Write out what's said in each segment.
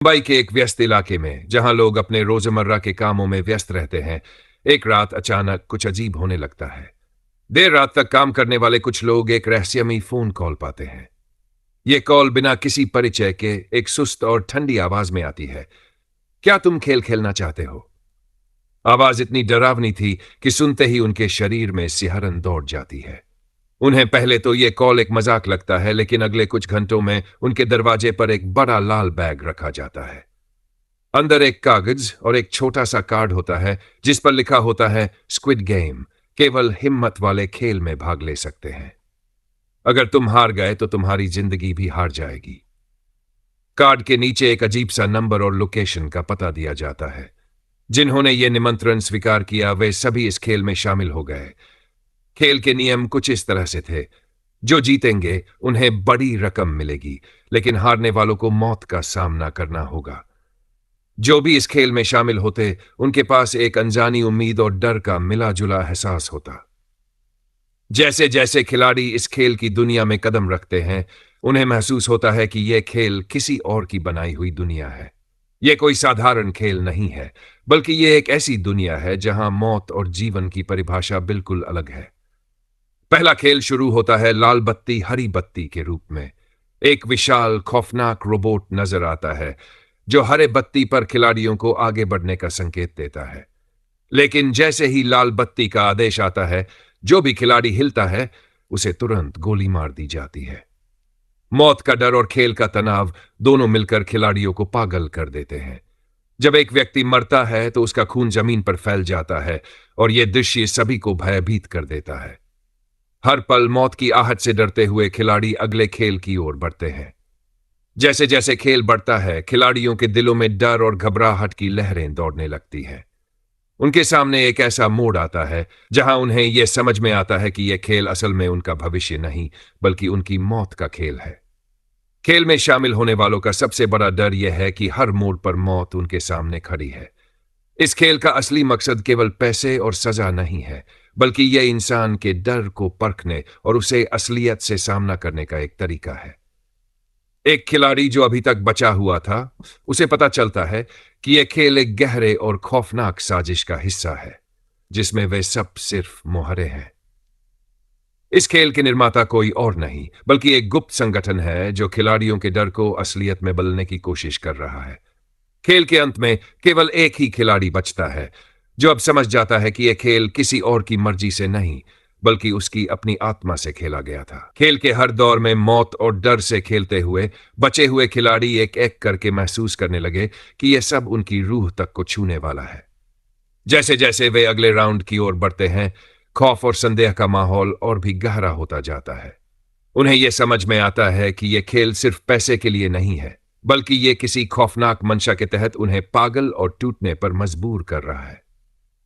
मुंबई के एक व्यस्त इलाके में जहां लोग अपने रोजमर्रा के कामों में व्यस्त रहते हैं, एक रात अचानक कुछ अजीब होने लगता है। देर रात तक काम करने वाले कुछ लोग एक रहस्यमयी फोन कॉल पाते हैं। ये कॉल बिना किसी परिचय के एक सुस्त और ठंडी आवाज में आती है। क्या तुम खेल खेलना चाहते हो? आवाज इतनी डरावनी थी कि सुनते ही उनके शरीर में सिहरन दौड़ जाती है। उन्हें पहले तो यह कॉल एक मजाक लगता है, लेकिन अगले कुछ घंटों में उनके दरवाजे पर एक बड़ा लाल बैग रखा जाता है। अंदर एक कागज और एक छोटा सा कार्ड होता है जिस पर लिखा होता है, स्क्विड गेम, केवल हिम्मत वाले खेल में भाग ले सकते हैं। अगर तुम हार गए तो तुम्हारी जिंदगी भी हार जाएगी। कार्ड के नीचे एक अजीब सा नंबर और लोकेशन का पता दिया जाता है। जिन्होंने ये निमंत्रण स्वीकार किया वे सभी इस खेल में शामिल हो गए। खेल के नियम कुछ इस तरह से थे। जो जीतेंगे उन्हें बड़ी रकम मिलेगी, लेकिन हारने वालों को मौत का सामना करना होगा। जो भी इस खेल में शामिल होते उनके पास एक अनजानी उम्मीद और डर का मिला जुला एहसास होता। जैसे जैसे खिलाड़ी इस खेल की दुनिया में कदम रखते हैं, उन्हें महसूस होता है कि यह खेल किसी और की बनाई हुई दुनिया है। यह कोई साधारण खेल नहीं है, बल्कि यह एक ऐसी दुनिया है जहां मौत और जीवन की परिभाषा बिल्कुल अलग है। पहला खेल शुरू होता है लाल बत्ती हरी बत्ती के रूप में। एक विशाल खौफनाक रोबोट नजर आता है जो हरे बत्ती पर खिलाड़ियों को आगे बढ़ने का संकेत देता है। लेकिन जैसे ही लाल बत्ती का आदेश आता है, जो भी खिलाड़ी हिलता है उसे तुरंत गोली मार दी जाती है। मौत का डर और खेल का तनाव दोनों मिलकर खिलाड़ियों को पागल कर देते हैं। जब एक व्यक्ति मरता है तो उसका खून जमीन पर फैल जाता है और यह दृश्य सभी को भयभीत कर देता है। हर पल मौत की आहट से डरते हुए खिलाड़ी अगले खेल की ओर बढ़ते हैं। जैसे जैसे खेल बढ़ता है, खिलाड़ियों के दिलों में डर और घबराहट की लहरें दौड़ने लगती हैं। उनके सामने एक ऐसा मोड़ आता है जहां उन्हें यह समझ में आता है कि यह खेल असल में उनका भविष्य नहीं, बल्कि उनकी मौत का खेल है। खेल में शामिल होने वालों का सबसे बड़ा डर यह है कि हर मोड़ पर मौत उनके सामने खड़ी है। इस खेल का असली मकसद केवल पैसे और सजा नहीं है, बल्कि यह इंसान के डर को परखने और उसे असलियत से सामना करने का एक तरीका है। एक खिलाड़ी जो अभी तक बचा हुआ था, उसे पता चलता है कि यह खेल एक गहरे और खौफनाक साजिश का हिस्सा है, जिसमें वे सब सिर्फ मोहरे हैं। इस खेल के निर्माता कोई और नहीं, बल्कि एक गुप्त संगठन है जो खिलाड़ियों के डर को असलियत में बदलने की कोशिश कर रहा है। खेल के अंत में केवल एक ही खिलाड़ी बचता है, जो अब समझ जाता है कि यह खेल किसी और की मर्जी से नहीं, बल्कि उसकी अपनी आत्मा से खेला गया था। खेल के हर दौर में मौत और डर से खेलते हुए बचे हुए खिलाड़ी एक एक करके महसूस करने लगे कि यह सब उनकी रूह तक को छूने वाला है। जैसे जैसे वे अगले राउंड की ओर बढ़ते हैं, खौफ और संदेह का माहौल और भी गहरा होता जाता है। उन्हें यह समझ में आता है कि यह खेल सिर्फ पैसे के लिए नहीं है, बल्कि यह किसी खौफनाक मंशा के तहत उन्हें पागल और टूटने पर मजबूर कर रहा है।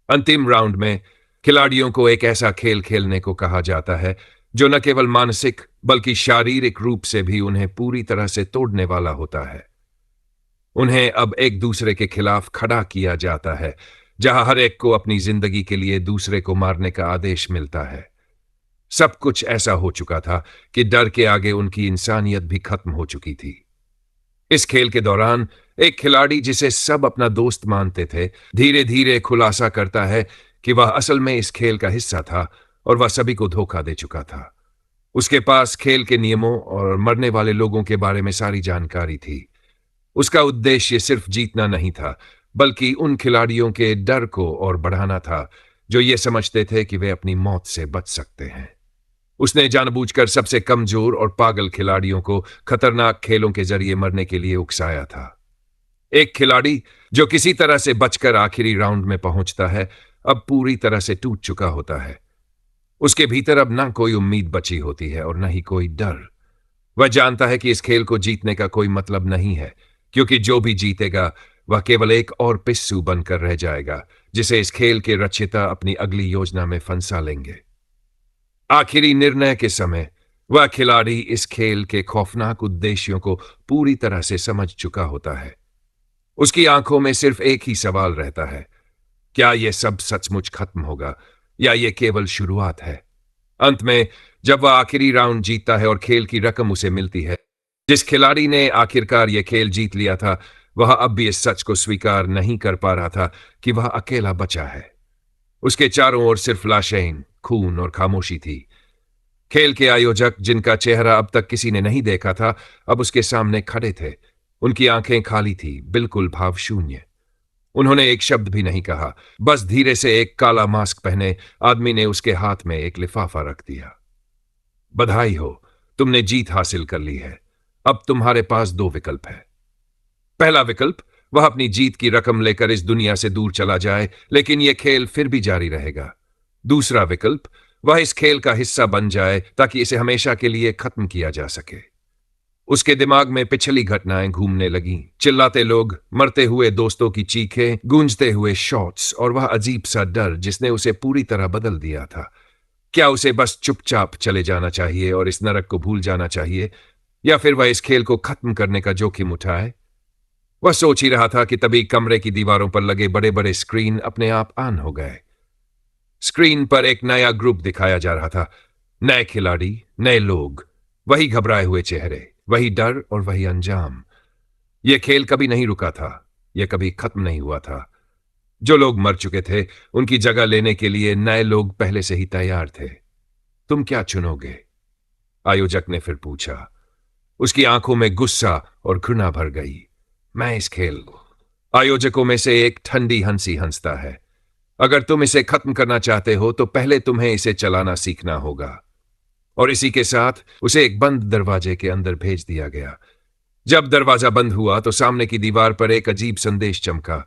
अंतिम राउंड में खिलाड़ियों को एक ऐसा खेल खेलने को कहा जाता है जो न केवल मानसिक बल्कि शारीरिक रूप से भी उन्हें पूरी तरह से तोड़ने वाला होता है। उन्हें अब एक दूसरे के खिलाफ खड़ा किया जाता है, जहां हर एक को अपनी जिंदगी के लिए दूसरे को मारने का आदेश मिलता है। सब कुछ ऐसा हो चुका था कि डर के आगे उनकी इंसानियत भी खत्म हो चुकी थी। इस खेल के दौरान एक खिलाड़ी जिसे सब अपना दोस्त मानते थे, धीरे धीरे खुलासा करता है कि वह असल में इस खेल का हिस्सा था और वह सभी को धोखा दे चुका था। उसके पास खेल के नियमों और मरने वाले लोगों के बारे में सारी जानकारी थी। उसका उद्देश्य सिर्फ जीतना नहीं था, बल्कि उन खिलाड़ियों के डर को और बढ़ाना था जो ये समझते थे कि वे अपनी मौत से बच सकते हैं। उसने जानबूझकर सबसे कमजोर और पागल खिलाड़ियों को खतरनाक खेलों के जरिए मरने के लिए उकसाया था। एक खिलाड़ी जो किसी तरह से बचकर आखिरी राउंड में पहुंचता है, अब पूरी तरह से टूट चुका होता है। उसके भीतर अब ना कोई उम्मीद बची होती है और न ही कोई डर। वह जानता है कि इस खेल को जीतने का कोई मतलब नहीं है, क्योंकि जो भी जीतेगा वह केवल एक और पिस्सू बनकर रह जाएगा, जिसे इस खेल के रचयिता अपनी अगली योजना में फंसा लेंगे। आखिरी निर्णय के समय वह खिलाड़ी इस खेल के खौफनाक उद्देश्यों को पूरी तरह से समझ चुका होता है। उसकी आंखों में सिर्फ एक ही सवाल रहता है, क्या यह सब सचमुच खत्म होगा या यह केवल शुरुआत है? अंत में जब वह आखिरी राउंड जीतता है और खेल की रकम उसे मिलती है, जिस खिलाड़ी ने आखिरकार यह खेल जीत लिया था, वह अब भी इस सच को स्वीकार नहीं कर पा रहा था कि वह अकेला बचा है। उसके चारों ओर सिर्फ लाशें, खून और खामोशी थी। खेल के आयोजक, जिनका चेहरा अब तक किसी ने नहीं देखा था, अब उसके सामने खड़े थे। उनकी आंखें खाली थी, बिल्कुल भावशून्य। उन्होंने एक शब्द भी नहीं कहा, बस धीरे से एक काला मास्क पहने आदमी ने उसके हाथ में एक लिफाफा रख दिया। बधाई हो, तुमने जीत हासिल कर ली है। अब तुम्हारे पास दो विकल्प है। पहला विकल्प, वह अपनी जीत की रकम लेकर इस दुनिया से दूर चला जाए, लेकिन यह खेल फिर भी जारी रहेगा। दूसरा विकल्प, वह इस खेल का हिस्सा बन जाए ताकि इसे हमेशा के लिए खत्म किया जा सके। उसके दिमाग में पिछली घटनाएं घूमने लगीं, चिल्लाते लोग, मरते हुए दोस्तों की चीखें, गूंजते हुए शॉट्स और वह अजीब सा डर जिसने उसे पूरी तरह बदल दिया था। क्या उसे बस चुपचाप चले जाना चाहिए और इस नरक को भूल जाना चाहिए, या फिर वह इस खेल को खत्म करने का जोखिम उठाए? वह सोच ही रहा था कि तभी कमरे की दीवारों पर लगे बड़े बड़े स्क्रीन अपने आप ऑन हो गए। स्क्रीन पर एक नया ग्रुप दिखाया जा रहा था। नए खिलाड़ी, नए लोग, वही घबराए हुए चेहरे, वही डर और वही अंजाम। यह खेल कभी नहीं रुका था, यह कभी खत्म नहीं हुआ था। जो लोग मर चुके थे, उनकी जगह लेने के लिए नए लोग पहले से ही तैयार थे। तुम क्या चुनोगे? आयोजक ने फिर पूछा। उसकी आंखों में गुस्सा और घृणा भर गई। मैं इस खेल को, आयोजकों में से एक ठंडी हंसी हंसता है, अगर तुम इसे खत्म करना चाहते हो तो पहले तुम्हें इसे चलाना सीखना होगा। और इसी के साथ उसे एक बंद दरवाजे के अंदर भेज दिया गया। जब दरवाजा बंद हुआ तो सामने की दीवार पर एक अजीब संदेश चमका।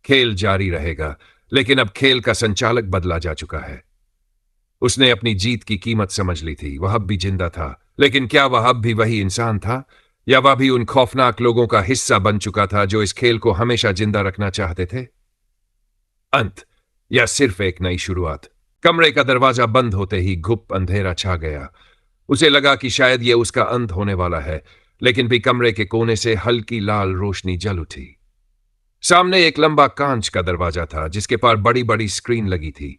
खेल जारी रहेगा, लेकिन अब खेल का संचालक बदला जा चुका है। उसने अपनी जीत की कीमत समझ ली थी। वह अब भी जिंदा था, लेकिन क्या वह अब भी वही इंसान था, या वह भी उन खौफनाक लोगों का हिस्सा बन चुका था जो इस खेल को हमेशा जिंदा रखना चाहते थे? अंत, या सिर्फ एक नई शुरुआत? कमरे का दरवाजा बंद होते ही घुप अंधेरा छा गया। उसे लगा कि शायद यह उसका अंत होने वाला है, लेकिन भी कमरे के कोने से हल्की लाल रोशनी जल उठी। सामने एक लंबा कांच का दरवाजा था जिसके पार बड़ी बड़ी स्क्रीन लगी थी।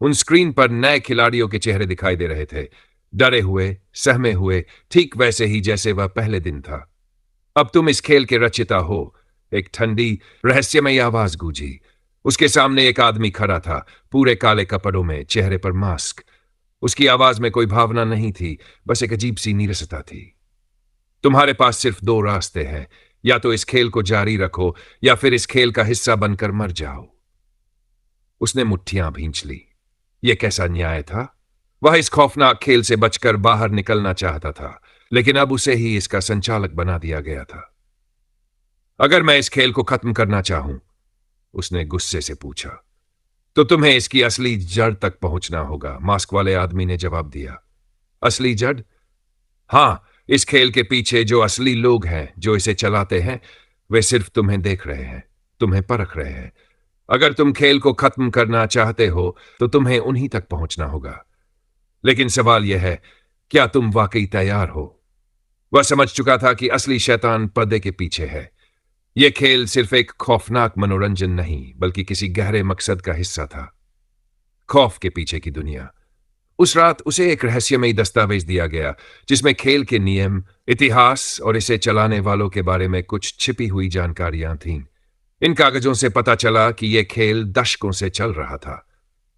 उन स्क्रीन पर नए खिलाड़ियों के चेहरे दिखाई दे रहे थे, डरे हुए, सहमे हुए, ठीक वैसे ही जैसे वह पहले दिन था। अब तुम इस खेल के रचिता हो, एक ठंडी रहस्यमयी आवाज गूंजी। उसके सामने एक आदमी खड़ा था, पूरे काले कपड़ों में, चेहरे पर मास्क। उसकी आवाज में कोई भावना नहीं थी, बस एक अजीब सी नीरसता थी। तुम्हारे पास सिर्फ दो रास्ते हैं, या तो इस खेल को जारी रखो या फिर इस खेल का हिस्सा बनकर मर जाओ। उसने मुट्ठियां भींच ली। यह कैसा न्याय था? वह इस खौफनाक खेल से बचकर बाहर निकलना चाहता था, लेकिन अब उसे ही इसका संचालक बना दिया गया था। अगर मैं इस खेल को खत्म करना चाहूं, उसने गुस्से से पूछा, तो तुम्हें इसकी असली जड़ तक पहुंचना होगा, मास्क वाले आदमी ने जवाब दिया। असली जड़? हां, इस खेल के पीछे जो असली लोग हैं, जो इसे चलाते हैं, वे सिर्फ तुम्हें देख रहे हैं, तुम्हें परख रहे हैं। अगर तुम खेल को खत्म करना चाहते हो तो तुम्हें उन्हीं तक पहुंचना होगा। लेकिन सवाल यह है, क्या तुम वाकई तैयार हो? वह समझ चुका था कि असली शैतान पर्दे के पीछे है। यह खेल सिर्फ एक खौफनाक मनोरंजन नहीं, बल्कि किसी गहरे मकसद का हिस्सा था। खौफ के पीछे की दुनिया। उस रात उसे एक रहस्यमयी दस्तावेज दिया गया, जिसमें खेल के नियम, इतिहास और इसे चलाने वालों के बारे में कुछ छिपी हुई जानकारियां थीं। इन कागजों से पता चला कि यह खेल दशकों से चल रहा था।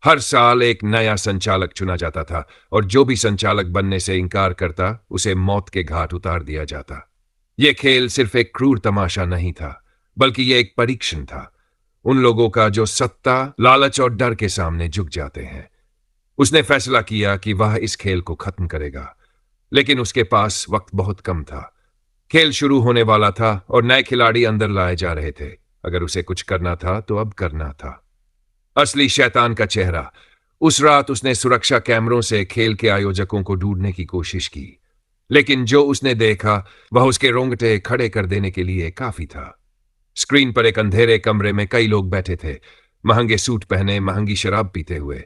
हर साल एक नया संचालक चुना जाता था, और जो भी संचालक बनने से इनकार करता, उसे मौत के घाट उतार दिया जाता। यह खेल सिर्फ एक क्रूर तमाशा नहीं था, बल्कि यह एक परीक्षण था उन लोगों का जो सत्ता, लालच और डर के सामने झुक जाते हैं। उसने फैसला किया कि वह इस खेल को खत्म करेगा, लेकिन उसके पास वक्त बहुत कम था। खेल शुरू होने वाला था और नए खिलाड़ी अंदर लाए जा रहे थे। अगर उसे कुछ करना था तो अब करना था। असली शैतान का चेहरा। उस रात उसने सुरक्षा कैमरों से खेल के आयोजकों को ढूंढने की कोशिश की, लेकिन जो उसने देखा वह उसके रोंगटे खड़े कर देने के लिए काफी था। स्क्रीन पर एक अंधेरे कमरे में कई लोग बैठे थे, महंगे सूट पहने, महंगी शराब पीते हुए।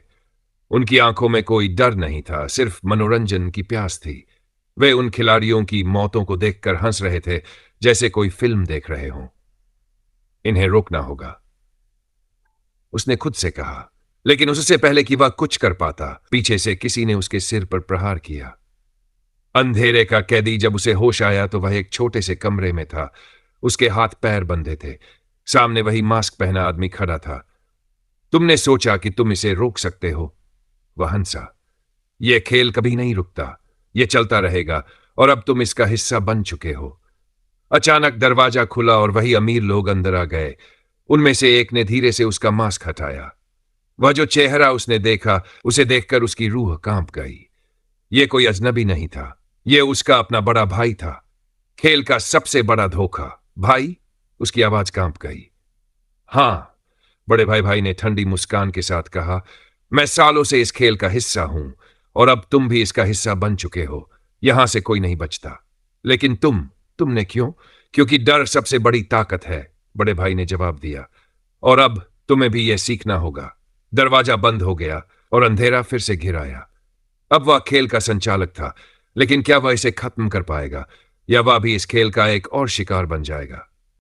उनकी आंखों में कोई डर नहीं था, सिर्फ मनोरंजन की प्यास थी। वे उन खिलाड़ियों की मौतों को देखकर हंस रहे थे, जैसे कोई फिल्म देख रहे हों। इन्हें रोकना होगा, उसने खुद से कहा, लेकिन उससे पहले कि वह कुछ कर पाता, पीछे से किसी ने उसके सिर पर प्रहार किया। अंधेरे का कैदी जब उसे होश आया तो वह एक छोटे से कमरे में था। उसके हाथ पैर बंधे थे। सामने वही मास्क पहना आदमी खड़ा था। तुमने सोचा कि तुम इसे रोक सकते हो। वह हंसा। यह खेल कभी नहीं रुकता, यह चलता रहेगा, और अब तुम इसका हिस्सा बन चुके हो। अचानक दरवाजा खुला और वही अमीर लोग अंदर आ गए। उनमें से एक ने धीरे से उसका मास्क हटाया। वह जो चेहरा उसने देखा, उसे देखकर उसकी रूह कांप गई। यह कोई अजनबी नहीं था, यह उसका अपना बड़ा भाई था। खेल का सबसे बड़ा धोखा। भाई? उसकी आवाज कांप गई। हां, बड़े भाई ने ठंडी मुस्कान के साथ कहा, मैं सालों से इस खेल का हिस्सा हूं, और अब तुम भी इसका हिस्सा बन चुके हो। यहां से कोई नहीं बचता। लेकिन तुमने क्यों? क्योंकि डर सबसे बड़ी ताकत है, बड़े भाई ने जवाब दिया। और अब तुम्हें भी यह सीखना होगा। दरवाजा बंद हो गया और अंधेरा फिर से घिर आया। अब वह खेल का संचालक था, लेकिन क्या वह इसे खत्म कर पाएगा, या वह भी इस खेल का एक और शिकार बन जाएगा?